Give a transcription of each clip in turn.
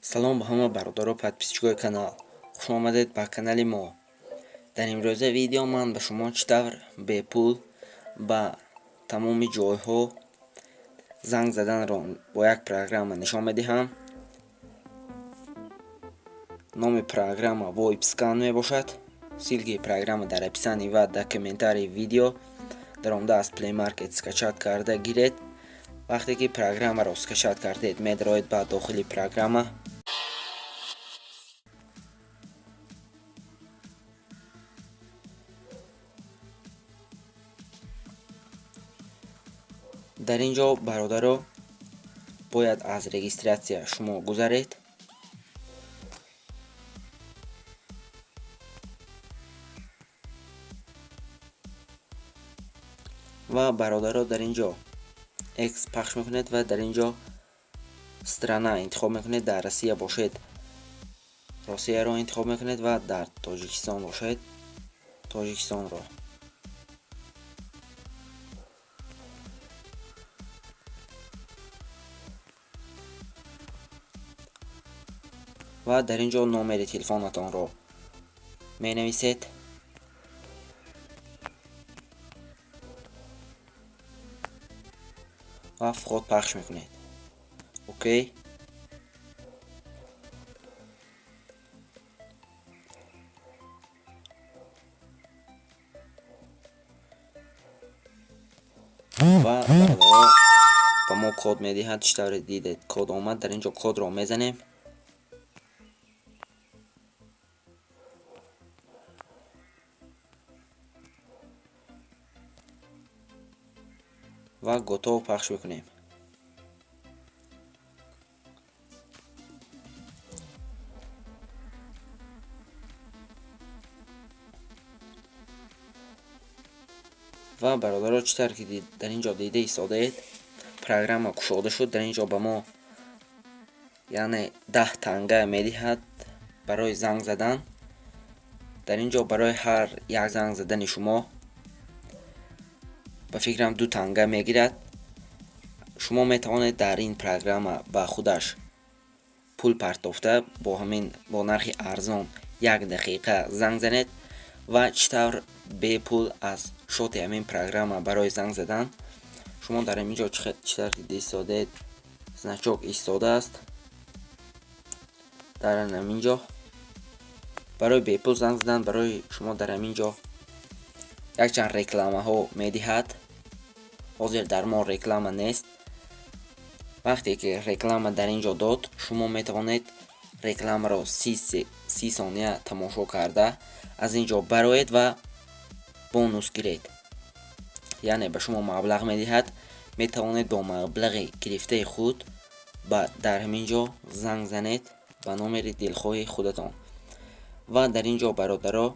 салом ба ҳама бародару подписчикои канал. хуш омадед ба канали мо. дар имрӯза видео ман ба шумо чӣ тавр бепул ба тамоми ҷойҳо занг заданро бо як программа нишон медиҳам. номи программа VoIP Scan мебошад. силки программа дар описанӣ ва дар комментарии видео дар он даст Play Market скачат карда гиред. вақте ки программаро скачат кардед, медроед ба дохили программа. дар ин ҷо бародаро бояд аз регистратсия шумо гузаред. ва бародаро дар ин ҷо X пахш мекунед ва дар ин ҷо страна интихоб мекунед. дар Россия бошед, Россияро интихоб мекунед ва дар Тоҷикистон бошед, Тоҷикистонро. ва дар ин ҷо номери телефонатонро менависед. ва вход пахш мекунед. окей. ва бародаро ба мо код медиҳад. чӣ тавре дидед код омад. дар ин ҷо кодро мезанем. ва готов пахш мекунем. ва бародаро чӣ тавр ки дар ин ҷо дида истодаед, программа кушода шуд. дар ин ҷо ба мо яъне 10 танга медиҳад барои занг задан. дар ин ҷо барои ҳар як занг задани шумо ба фикрам 2 танга мегирад. шумо метавонед дар ин программа ба худаш пул партофта бо нархи арзон 1 дақиқа занг занед ва чӣ тавр бепул аз шоти ҳамин программа барои занг задан. шумо дар ин ҷо чӣ тавр дида истодед, значок истода аст. дар ҳамин ҷо барои бепул занг задан барои шумо дар ҳамин ҷо якчанд рекламаҳо медиҳад. ҳозир дар мо реклама нест. вақте ки реклама дар ин ҷо дод, шумо метавонед рекламаро 30 сония тамошо карда аз ин ҷо бароед ва бонус гиред. яъне ба шумо маблағ медиҳад. метавонед бо маблағи гирифтаи худ дар ҳамин ҷо занг занед ба номери дилхоҳи худатон. ва дар ин ҷо бародаро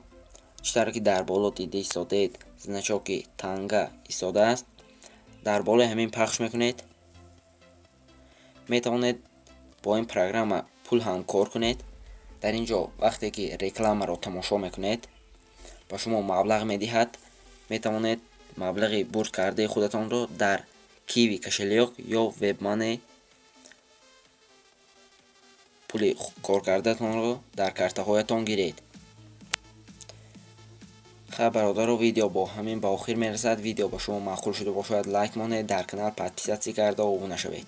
чӣ тавр ки дар боло дида истодед, значоки танга истода аст. дар болои ҳамин пахш мекунед. метавонед бо ин программа пул ҳам кор кунед. дар ин ҷо вақте ки рекламаро тамошо мекунед, ба шумо маблағ медиҳад. метавонед маблағи бурд кардаи худатонро дар Kiwi кошелек ё WebMoney пули коркардатонро дар картаҳоятон гиред. хаб бародаро, видео бо ҳамин ба охир мерасад. видео ба шумо маъқул шуда бошад, лайк монед, дар канал подписатсия карда обуна шавед.